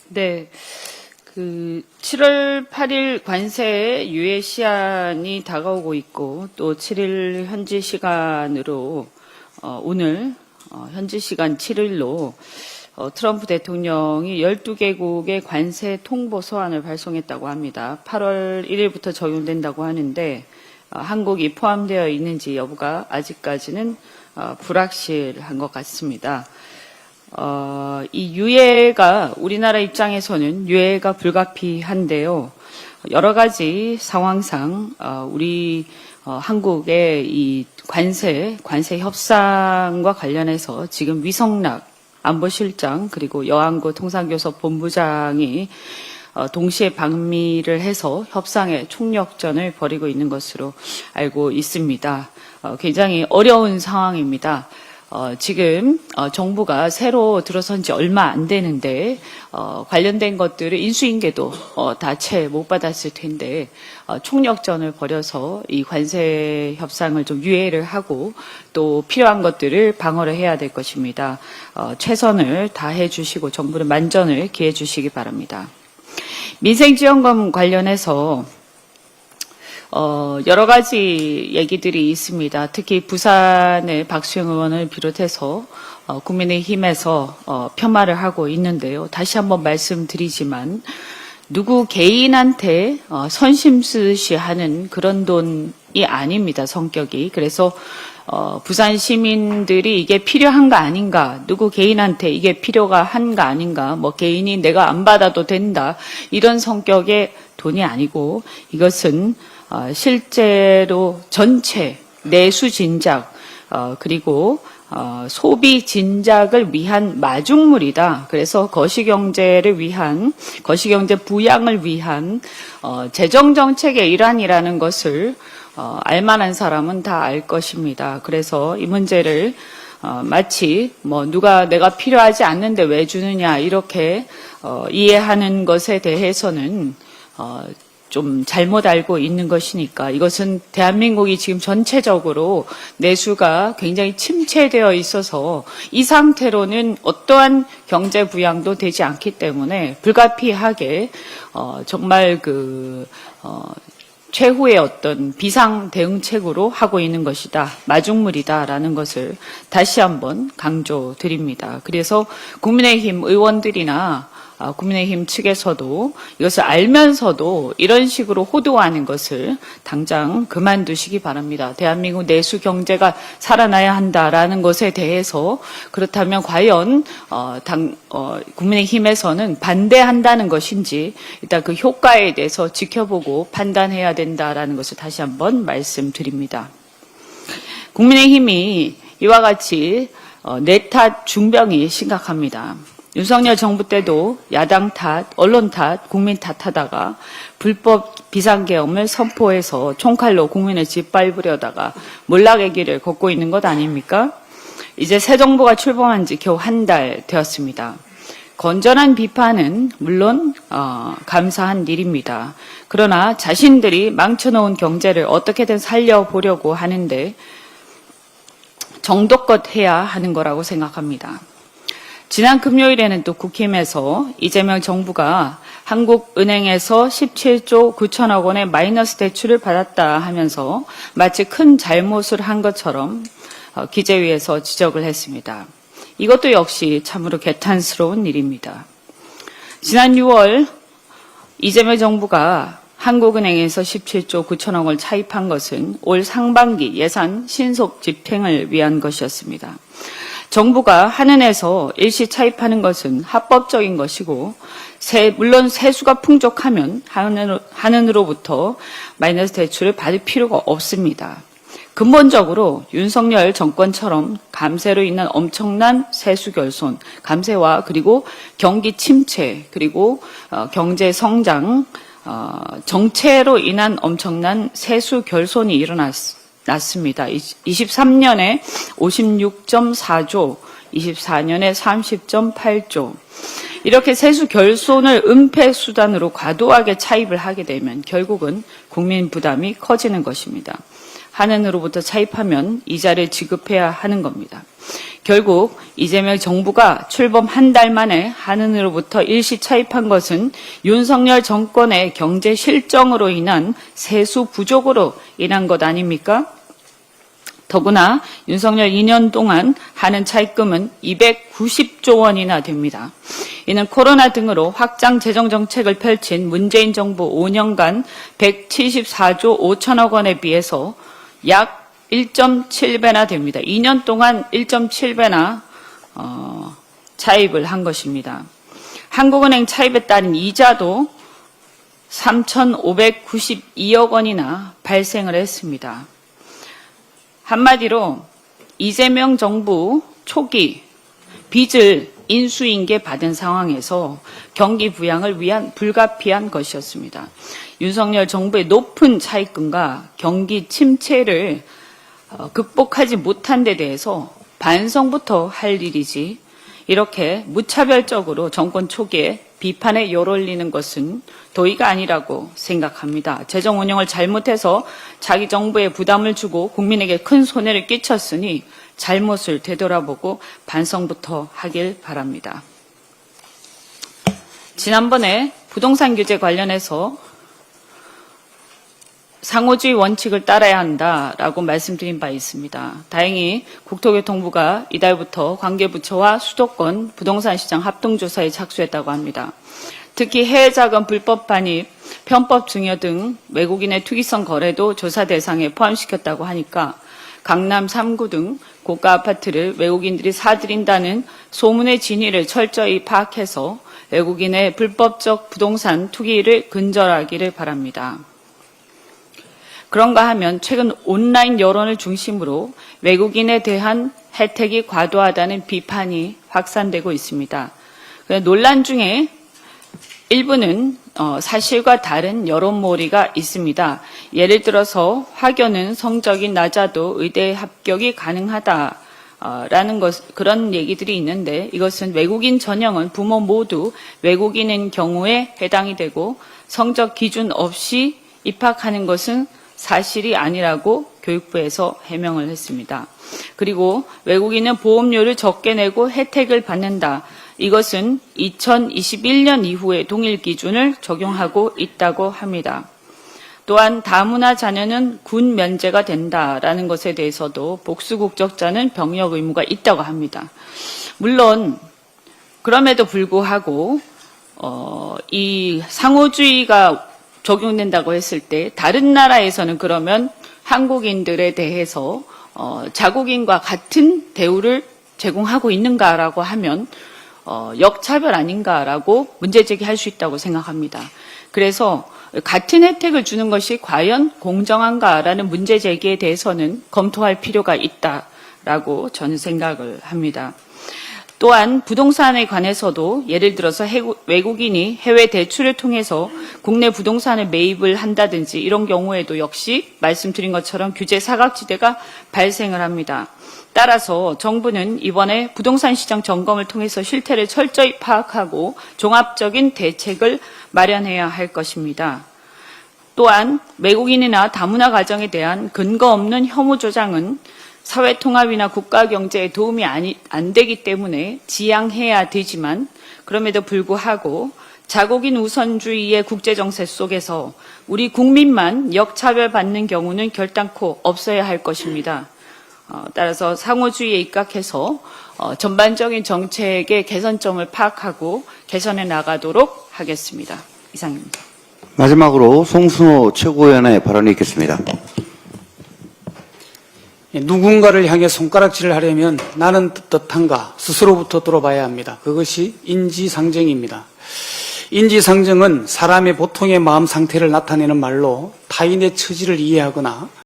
네. 7월 8일 관세 유예 시한이 다가오고 있고, 또 7일 현지 시간으로, 오늘, 현지 시간 7일로, 트럼프 대통령이 12개국의 관세 통보 서한을 발송했다고 합니다. 8월 1일부터 적용된다고 하는데, 한국이 포함되어 있는지 여부가 아직까지는 불확실한 것 같습니다. 이 유예가 우리나라 입장에서는 유예가 불가피한데요. 여러 가지 상황상 우리 한국의 이 관세 협상과 관련해서 지금 위성락 안보실장 그리고 여안구 통상교섭 본부장이 동시에 방미를 해서 협상의 총력전을 벌이고 있는 것으로 알고 있습니다. 굉장히 어려운 상황입니다. 지금 정부가 새로 들어선 지 얼마 안 되는데 관련된 것들을 인수인계도 다 채 못 받았을 텐데 총력전을 벌여서 이 관세 협상을 좀 유예를 하고 또 필요한 것들을 방어를 해야 될 것입니다. 최선을 다해 주시고 정부는 만전을 기해 주시기 바랍니다. 민생지원금 관련해서 여러 가지 얘기들이 있습니다. 특히 부산의 박수영 의원을 비롯해서 국민의힘에서 폄하를 하고 있는데요. 다시 한번 말씀드리지만 누구 개인한테 선심 쓰듯이 하는 그런 돈이 아닙니다. 성격이. 그래서 부산 시민들이 이게 필요한가 아닌가, 누구 개인한테 이게 필요가 한가 아닌가, 뭐 개인이 내가 안 받아도 된다, 이런 성격의 돈이 아니고 이것은 실제로 전체 내수 진작 그리고 소비 진작을 위한 마중물이다. 그래서 거시경제를 위한 거시경제 부양을 위한 재정 정책의 일환이라는 것을 알만한 사람은 다 알 것입니다. 그래서 이 문제를 마치 뭐 누가 내가 필요하지 않는데 왜 주느냐 이렇게 이해하는 것에 대해서는 좀 잘못 알고 있는 것이니까 이것은 대한민국이 지금 전체적으로 내수가 굉장히 침체되어 있어서 이 상태로는 어떠한 경제 부양도 되지 않기 때문에 불가피하게 정말 최후의 어떤 비상 대응책으로 하고 있는 것이다. 마중물이다라는 것을 다시 한번 강조드립니다. 그래서 국민의힘 의원들이나 국민의힘 측에서도 이것을 알면서도 이런 식으로 호도하는 것을 당장 그만두시기 바랍니다. 대한민국 내수 경제가 살아나야 한다라는 것에 대해서 그렇다면 과연 국민의힘에서는 반대한다는 것인지 일단 그 효과에 대해서 지켜보고 판단해야 된다라는 것을 다시 한번 말씀드립니다. 국민의힘이 이와 같이 내탓 중병이 심각합니다. 윤석열 정부 때도 야당 탓, 언론 탓, 국민 탓하다가 불법 비상계엄을 선포해서 총칼로 국민을 짓밟으려다가 몰락의 길을 걷고 있는 것 아닙니까? 이제 새 정부가 출범한 지 겨우 한 달 되었습니다. 건전한 비판은 물론 감사한 일입니다. 그러나 자신들이 망쳐놓은 경제를 어떻게든 살려보려고 하는데 정도껏 해야 하는 거라고 생각합니다. 지난 금요일에는 또 국힘에서 이재명 정부가 한국은행에서 17조 9천억 원의 마이너스 대출을 받았다 하면서 마치 큰 잘못을 한 것처럼 기재위에서 지적을 했습니다. 이것도 역시 참으로 개탄스러운 일입니다. 지난 6월 이재명 정부가 한국은행에서 17조 9천억 원을 차입한 것은 올 상반기 예산 신속 집행을 위한 것이었습니다. 정부가 한은에서 일시 차입하는 것은 합법적인 것이고 물론 세수가 풍족하면 한은으로부터 마이너스 대출을 받을 필요가 없습니다. 근본적으로 윤석열 정권처럼 감세로 인한 엄청난 세수 결손, 감세와 그리고 경기 침체 그리고 경제 성장 정체로 인한 엄청난 세수 결손이 일어났습니다. 23년에 56.4조, 24년에 30.8조. 이렇게 세수 결손을 은폐 수단으로 과도하게 차입을 하게 되면 결국은 국민 부담이 커지는 것입니다. 한은으로부터 차입하면 이자를 지급해야 하는 겁니다. 결국 이재명 정부가 출범 한 달 만에 한은으로부터 일시 차입한 것은 윤석열 정권의 경제 실정으로 인한 세수 부족으로 인한 것 아닙니까? 더구나 윤석열 2년 동안 한은 차입금은 290조 원이나 됩니다. 이는 코로나 등으로 확장 재정 정책을 펼친 문재인 정부 5년간 174조 5천억 원에 비해서 약 1.7배나 됩니다. 2년 동안 1.7배나 차입을 한 것입니다. 한국은행 차입에 따른 이자도 3,592억 원이나 발생을 했습니다. 한마디로 이재명 정부 초기 빚을 인수인계 받은 상황에서 경기 부양을 위한 불가피한 것이었습니다. 윤석열 정부의 높은 차입금과 경기 침체를 극복하지 못한 데 대해서 반성부터 할 일이지 이렇게 무차별적으로 정권 초기에 비판에 열올리는 것은 도의가 아니라고 생각합니다. 재정 운영을 잘못해서 자기 정부에 부담을 주고 국민에게 큰 손해를 끼쳤으니 잘못을 되돌아보고 반성부터 하길 바랍니다. 지난번에 부동산 규제 관련해서 상호주의 원칙을 따라야 한다라고 말씀드린 바 있습니다. 다행히 국토교통부가 이달부터 관계부처와 수도권 부동산 시장 합동조사에 착수했다고 합니다. 특히 해외자금 불법 반입, 편법 증여 등 외국인의 투기성 거래도 조사 대상에 포함시켰다고 하니까 강남 3구 등 고가 아파트를 외국인들이 사들인다는 소문의 진위를 철저히 파악해서 외국인의 불법적 부동산 투기를 근절하기를 바랍니다. 그런가 하면 최근 온라인 여론을 중심으로 외국인에 대한 혜택이 과도하다는 비판이 확산되고 있습니다. 논란 중에 일부는 사실과 다른 여론몰이가 있습니다. 예를 들어서 학교는 성적이 낮아도 의대 합격이 가능하다라는 그런 얘기들이 있는데 이것은 외국인 전형은 부모 모두 외국인인 경우에 해당이 되고 성적 기준 없이 입학하는 것은 사실이 아니라고 교육부에서 해명을 했습니다. 그리고 외국인은 보험료를 적게 내고 혜택을 받는다. 이것은 2021년 이후에 동일 기준을 적용하고 있다고 합니다. 또한 다문화 자녀는 군 면제가 된다라는 것에 대해서도 복수 국적자는 병역 의무가 있다고 합니다. 물론 그럼에도 불구하고 이 상호주의가 적용된다고 했을 때 다른 나라에서는 그러면 한국인들에 대해서 자국인과 같은 대우를 제공하고 있는가라고 하면 역차별 아닌가라고 문제 제기할 수 있다고 생각합니다. 그래서 같은 혜택을 주는 것이 과연 공정한가라는 문제 제기에 대해서는 검토할 필요가 있다라고 저는 생각을 합니다. 또한 부동산에 관해서도 예를 들어서 외국인이 해외 대출을 통해서 국내 부동산을 매입을 한다든지 이런 경우에도 역시 말씀드린 것처럼 규제 사각지대가 발생을 합니다. 따라서 정부는 이번에 부동산 시장 점검을 통해서 실태를 철저히 파악하고 종합적인 대책을 마련해야 할 것입니다. 또한 외국인이나 다문화 가정에 대한 근거 없는 혐오 조장은 사회통합이나 국가경제에 도움이 안 되기 때문에 지양해야 되지만 그럼에도 불구하고 자국인 우선주의의 국제정세 속에서 우리 국민만 역차별받는 경우는 결단코 없어야 할 것입니다. 따라서 상호주의에 입각해서 전반적인 정책의 개선점을 파악하고 개선해 나가도록 하겠습니다. 이상입니다. 마지막으로 송순호 최고위원의 발언이 있겠습니다. 누군가를 향해 손가락질을 하려면 나는 떳떳한가 스스로부터 돌아봐야 합니다. 그것이 인지상정입니다. 인지상정은 사람의 보통의 마음 상태를 나타내는 말로 타인의 처지를 이해하거나